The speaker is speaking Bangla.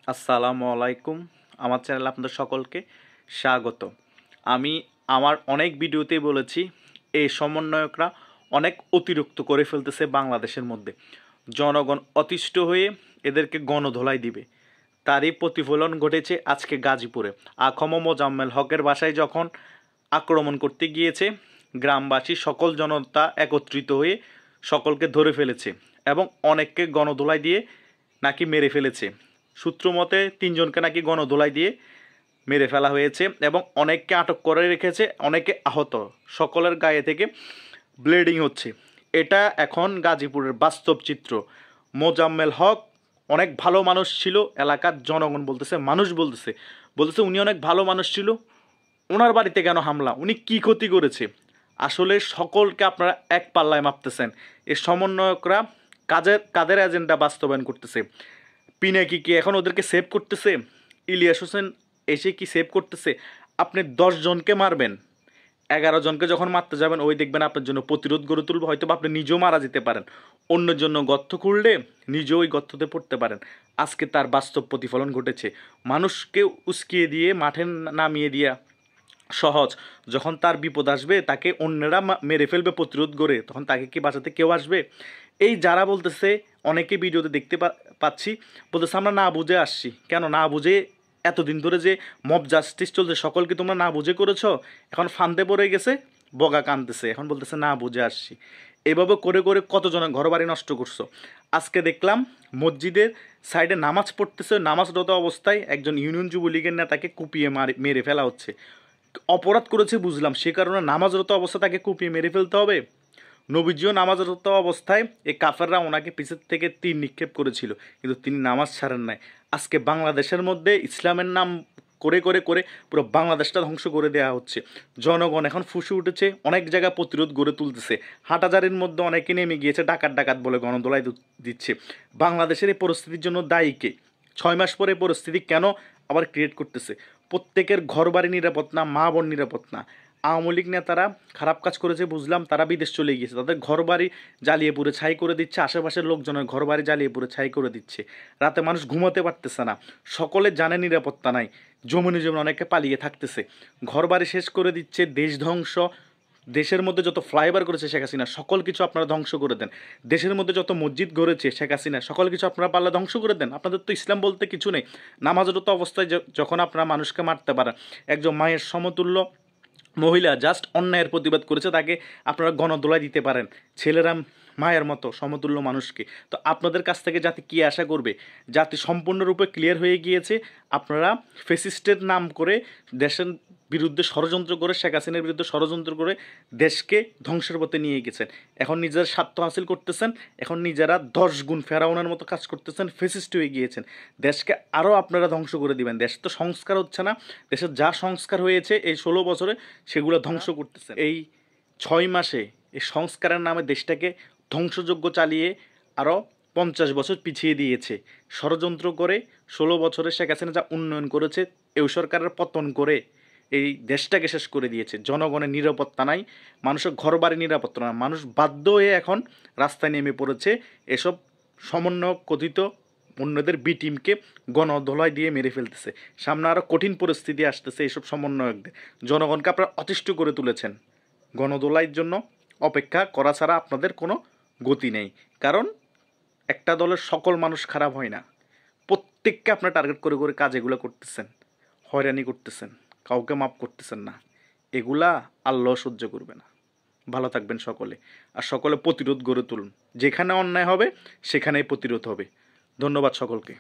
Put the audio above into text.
আসসালামু আলাইকুম। আমার চ্যানেলে আপনাদের সকলকে স্বাগত। আমি আমার অনেক ভিডিওতেই বলেছি, এই সমন্বয়করা অনেক অতিরিক্ত করে ফেলতেছে বাংলাদেশের মধ্যে। জনগণ অতিষ্ঠ হয়ে এদেরকে গণধোলাই দিবে। তারই প্রতিফলন ঘটেছে আজকে গাজীপুরে। আখম মোজাম্মেল হকের বাসায় যখন আক্রমণ করতে গিয়েছে, গ্রামবাসী সকল জনতা একত্রিত হয়ে সকলকে ধরে ফেলেছে এবং অনেককে গণধোলাই দিয়ে নাকি মেরে ফেলেছে। সূত্র মতে 3জনকে নাকি গণধোলাই দিয়ে মেরে ফেলা হয়েছে এবং অনেককে আটক করে রেখেছে, অনেকে আহত, সকলের গায়ে থেকে ব্লিডিং হচ্ছে। এটা এখন গাজীপুরের বাস্তব চিত্র। মোজাম্মেল হক অনেক ভালো মানুষ ছিল, এলাকার জনগণ বলতেছে, মানুষ বলতেছে উনি অনেক ভালো মানুষ ছিল, ওনার বাড়িতে কেন হামলা, উনি কি ক্ষতি করেছে? আসলে সকলকে আপনারা এক পাল্লায় মাপতেছেন। এই সমন্বয়করা কাদের এজেন্ডা বাস্তবায়ন করতেছে? পিনাকি কি এখন ওদেরকে সেভ করতেছে? ইলিয়াস হোসেন এসে কি সেভ করতেছে? আপনি 10 জনকে মারবেন, 11 জনকে যখন মারতে যাবেন, ওই দেখবেন আপনার জন্য প্রতিরোধ গড়ে তুলবে, হয়তো আপনি নিজেও মারা যেতে পারেন। অন্যের জন্য গর্ত খুঁড়লে নিজেও ওই গর্ততে পড়তে পারেন। আজকে তার বাস্তব প্রতিফলন ঘটেছে। মানুষকে উস্কিয়ে দিয়ে মাঠে নামিয়ে দিয়া সহজ, যখন তার বিপদ আসবে তাকে অন্যেরা মেরে ফেলবে প্রতিরোধ গড়ে, তখন তাকে কি বাঁচাতে কেউ আসবে? এই যারা বলতেছে, অনেকে ভিডিওতে দেখতে পাচ্ছি বলতেছে আমরা না বুঝে আসছি। কেন না বুঝে? এতদিন ধরে যে মব জাস্টিস চলছে, সকলকে তোমরা না বুঝে করেছো, এখন ফান্দে পড়ে গেছে, বগা কানতেছে, এখন বলতেছে না বুঝে আসছি। এভাবে করে করে কতজনের ঘর বাড়ি নষ্ট করছো। আজকে দেখলাম মসজিদের সাইডে নামাজ পড়তেছে, নামাজরত অবস্থায় একজন ইউনিয়ন যুবলীগের নেতাকে কুপিয়ে মেরে ফেলা হচ্ছে। অপরাধ করেছে বুঝলাম, সে কারণে নামাজরত অবস্থা তাকে কুপিয়ে মেরে ফেলতে হবে? নবীজিও নামাজরত অবস্থায় এই কাফেররা ওনাকে পিছের থেকে তীর নিক্ষেপ করেছিল, কিন্তু তিনি নামাজ ছাড়েন নাই। আজকে বাংলাদেশের মধ্যে ইসলামের নাম করে করে করে পুরো বাংলাদেশটা ধ্বংস করে দেওয়া হচ্ছে। জনগণ এখন ফুসে উঠেছে, অনেক জায়গায় প্রতিরোধ গড়ে তুলতেছে। হাটাজারির মধ্যে অনেকে নেমে গিয়েছে, ডাকাত ডাকাত বলে গণদোলাই দিচ্ছে। বাংলাদেশের এই পরিস্থিতির জন্য দায়ী কে? 6 মাস পরে পরিস্থিতি কেন আবার ক্রিয়েট করতেছে? প্রত্যেকের ঘর বাড়ি নিরাপদ না, মা বোন নিরাপদ না। আওয়ামী লীগ নেতারা খারাপ কাজ করেছে বুঝলাম, তারা বিদেশ চলে গিয়েছে, তাদের ঘর বাড়ি জ্বালিয়ে পুড়ে ছাই করে দিচ্ছে, আশেপাশের লোকজনের ঘর বাড়ি জ্বালিয়ে পুড়ে ছাই করে দিচ্ছে। রাতে মানুষ ঘুমাতে পারতেছে না, সকলে জানে নিরাপত্তা নাই, জমিনে জমিনে অনেকে পালিয়ে থাকতেছে, ঘর বাড়ি শেষ করে দিচ্ছে, দেশ ধ্বংস। দেশের মধ্যে যত ফ্লাইওভার করেছে শেখ হাসিনা, সকল কিছু আপনারা ধ্বংস করে দেন। দেশের মধ্যে যত মসজিদ গড়েছে শেখ হাসিনা, সকল কিছু আপনারা পাল্লা ধ্বংস করে দেন। আপনাদের তো ইসলাম বলতে কিছু নেই। নামাজরত অবস্থায় যখন আপনারা মানুষকে মারতে পারেন, একজন মায়ের সমতুল্য মহিলা জাস্ট অন্যায়ের প্রতিবাদ করেছে, তাকে আপনারা গণদোলাই দিতে পারেন। ছেলেরা মায়ের মতো সমতুল্য মানুষকে। তো আপনাদের কাছ থেকে জাতি কী আশা করবে? জাতি সম্পূর্ণরূপে ক্লিয়ার হয়ে গিয়েছে। আপনারা ফেসিস্টের নাম করে দেশের বিরুদ্ধে ষড়যন্ত্র করে, শেখ হাসিনার বিরুদ্ধে ষড়যন্ত্র করে দেশকে ধ্বংসের পথে নিয়ে গেছেন। এখন নিজের স্বার্থ হাসিল করতেছেন, এখন নিজেরা 10 গুণ ফেরাউনের মতো কাজ করতেছেন, ফেসিস্ট হয়ে গিয়েছেন। দেশকে আরও আপনারা ধ্বংস করে দিবেন। দেশ তো সংস্কার হচ্ছে না, দেশের যা সংস্কার হয়েছে এই 16 বছরে সেগুলো ধ্বংস করতেছেন। এই 6 মাসে এই সংস্কারের নামে দেশটাকে ধ্বংসযজ্ঞ চালিয়ে আরও 50 বছর পিছিয়ে দিয়েছে। ষড়যন্ত্র করে 16 বছরে শেখ হাসিনা যা উন্নয়ন করেছে, এই সরকারের পতন করে এই দেশটাকে শেষ করে দিয়েছে। জনগণের নিরাপত্তা নাই, মানুষের ঘর বাড়ি নিরাপত্তা নাই, মানুষ বাধ্য হয়ে এখন রাস্তায় নেমে পড়েছে এসব সমন্বয় কথিত অন্যদের বি টিমকে গণধোলাই দিয়ে মেরে ফেলতেছে। সামনে আরও কঠিন পরিস্থিতি আসতেছে এইসব সমন্বয়কদের। জনগণকে আপনারা অতিষ্ঠ করে তুলেছেন। গণদোলাইয়ের জন্য অপেক্ষা করা ছাড়া আপনাদের কোনো গতি নেই। কারণ একটা দলের সকল মানুষ খারাপ হয় না। প্রত্যেককে আপনারা টার্গেট করে করে কাজ এগুলো করতেছেন, হয়রানি করতেছেন, কাউকে মাফ করতেছেন না। এগুলা আল্লাহ সহ্য করবে না। ভালো থাকবেন সকলে, আর সকলে প্রতিরোধ গড়ে তুলুন। যেখানে অন্যায় হবে সেখানেই প্রতিরোধ হবে। ধন্যবাদ সকলকে।